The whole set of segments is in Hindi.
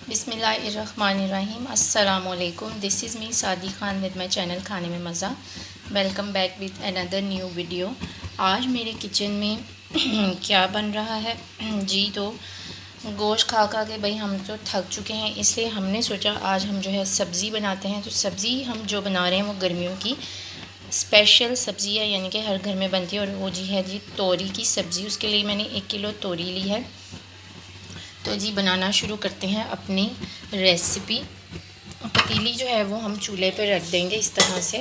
बिस्मिल्लाहिर्रहमानिर्रहीम। अस्सलामुअलैकुम। दिस इज़ मी सादी ख़ान विद माई चैनल खाने में मज़ा। Welcome back with another new video. आज मेरे किचन में क्या बन रहा है जी, तो गोश्त खा खा के भाई हम तो थक चुके हैं, इसलिए हमने सोचा आज हम जो है सब्ज़ी बनाते हैं। तो सब्ज़ी हम जो बना रहे हैं वो गर्मियों की स्पेशल सब्ज़ी है, यानी कि हर घर में बनती है, और वो जी है जी तोरी की सब्ज़ी। उसके लिए मैंने 1 किलो तोरी ली है। तो जी बनाना शुरू करते हैं अपनी रेसिपी। पतीली जो है वो हम चूल्हे पर रख देंगे इस तरह से,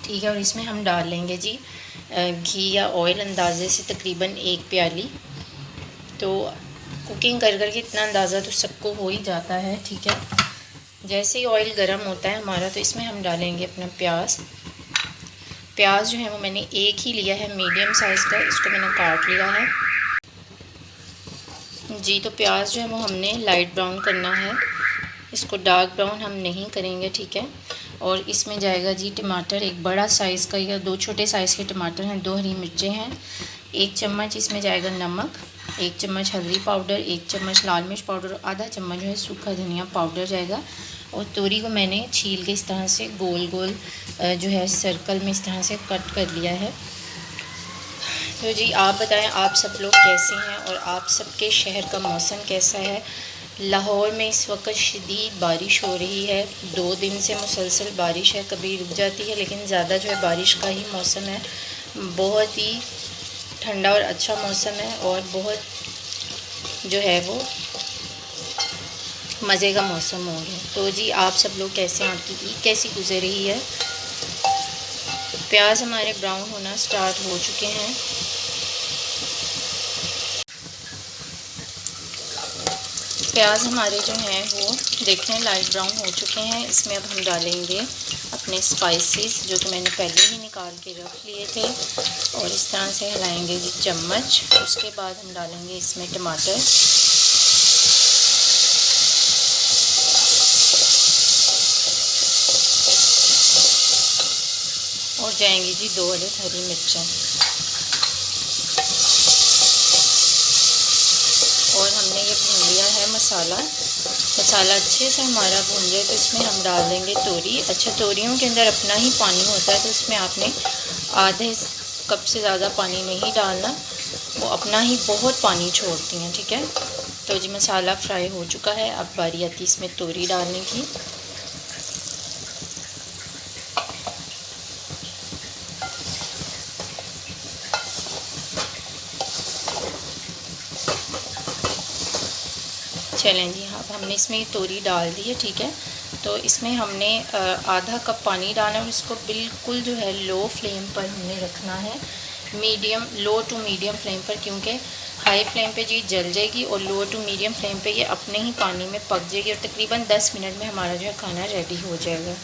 ठीक है। और इसमें हम डाल लेंगे जी घी या ऑयल अंदाजे से तकरीबन 1 प्याली। तो कुकिंग कर कर के इतना अंदाज़ा तो सबको हो ही जाता है, ठीक है। जैसे ही ऑयल गर्म होता है हमारा, तो इसमें हम डालेंगे अपना प्याज। प्याज जो है वो मैंने एक ही लिया है, मीडियम साइज़ का, इसको मैंने काट लिया है जी। तो प्याज जो है वो हमने लाइट ब्राउन करना है, इसको डार्क ब्राउन हम नहीं करेंगे, ठीक है। और इसमें जाएगा जी टमाटर, एक बड़ा साइज़ का या 2 छोटे साइज़ के टमाटर हैं, 2 हरी मिर्चें हैं, 1 चम्मच इसमें जाएगा नमक, 1 चम्मच हल्दी पाउडर, 1 चम्मच लाल मिर्च पाउडर, आधा चम्मच जो है सूखा धनिया पाउडर जाएगा। और तोरी को मैंने छील के इस तरह से गोल गोल जो है सर्कल में इस तरह से कट कर लिया है। तो जी आप बताएं आप सब लोग कैसे हैं और आप सबके शहर का मौसम कैसा है। लाहौर में इस वक्त शदीद बारिश हो रही है, 2 दिन से मुसलसल बारिश है, कभी रुक जाती है लेकिन ज़्यादा जो है बारिश का ही मौसम है। बहुत ही ठंडा और अच्छा मौसम है, और बहुत जो है वो मज़े का मौसम हो गया। तो जी आप सब लोग कैसे हैं, आपकी ईद कैसी गुजर रही है। प्याज हमारे ब्राउन होना स्टार्ट हो चुके हैं। प्याज हमारे जो हैं वो देखें लाइट ब्राउन हो चुके हैं। इसमें अब हम डालेंगे अपने स्पाइसेस, जो कि मैंने पहले ही निकाल के रख लिए थे, और इस तरह से हिलाएंगे जी चम्मच। उसके बाद हम डालेंगे इसमें टमाटर, और जाएंगी जी 2 अदद हरी मिर्चें, और हमने ये भून लिया है मसाला। मसाला अच्छे से हमारा भून जाए तो इसमें हम डाल देंगे तोरी। अच्छा, तोरियों के अंदर अपना ही पानी होता है, तो इसमें आपने आधे कप से ज़्यादा पानी नहीं डालना, वो अपना ही बहुत पानी छोड़ती हैं, ठीक है। तो जी मसाला फ्राई हो चुका है, अब बारी आती है इसमें तोरी डालने की। चलें जी, हाँ हमने इसमें तोरी डाल दी है, ठीक है। तो इसमें हमने आधा कप पानी डाला है, और इसको बिल्कुल जो है लो फ्लेम पर हमने रखना है, लो टू मीडियम फ्लेम पर, क्योंकि हाई फ्लेम पे जी जल जाएगी, और लो टू मीडियम फ्लेम पे ये अपने ही पानी में पक जाएगी, और तकरीबन 10 मिनट में हमारा जो है खाना रेडी हो जाएगा।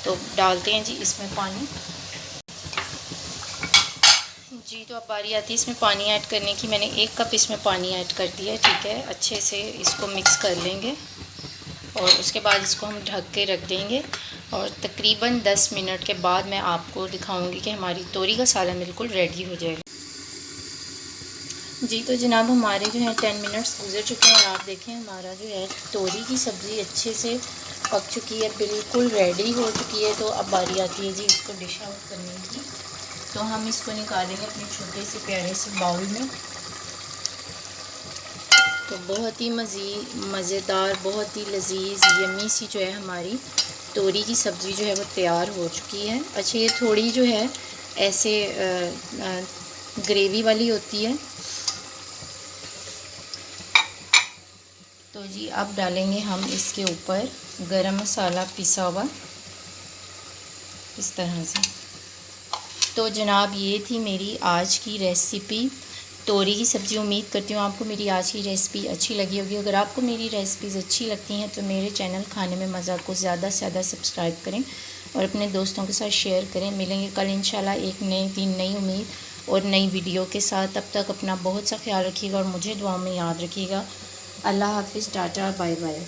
तो डालते हैं जी इसमें पानी जी। तो अब बारी आती है इसमें पानी ऐड करने की। मैंने 1 कप इसमें पानी ऐड कर दिया है, ठीक है। अच्छे से इसको मिक्स कर लेंगे, और उसके बाद इसको हम ढक के रख देंगे, और तकरीबन 10 मिनट के बाद मैं आपको दिखाऊंगी कि हमारी तोरी का सालन बिल्कुल रेडी हो जाएगा जी। तो जनाब हमारे जो है 10 मिनट्स गुजर चुके हैं, और आप देखें हमारा जो है तोरी की सब्ज़ी अच्छे से पक चुकी है, बिल्कुल रेडी हो चुकी है। तो अब बारी आती है जी इसको डिश आउट करने की। तो हम इसको निकालेंगे अपने छोटे से प्यारे से बाउल में। तो बहुत ही मज़ेदार, बहुत ही लजीज यमी सी जो है हमारी तोरी की सब्ज़ी जो है वो तैयार हो चुकी है। अच्छा, ये थोड़ी जो है ऐसे ग्रेवी वाली होती है। तो जी अब डालेंगे हम इसके ऊपर गरम मसाला पिसा हुआ इस तरह से। तो जनाब ये थी मेरी आज की रेसिपी तोरी की सब्ज़ी। उम्मीद करती हूँ आपको मेरी आज की रेसिपी अच्छी लगी होगी। अगर आपको मेरी रेसिपीज़ अच्छी लगती हैं तो मेरे चैनल खाने में मज़ा को ज़्यादा से ज़्यादा सब्सक्राइब करें, और अपने दोस्तों के साथ शेयर करें। मिलेंगे कल इंशाल्लाह एक नई दिन, नई उम्मीद और नई वीडियो के साथ। तब तक अपना बहुत सा ख्याल रखिएगा, और मुझे दुआ में याद रखिएगा। अल्लाह हाफिज़, टाटा, बाय बाय।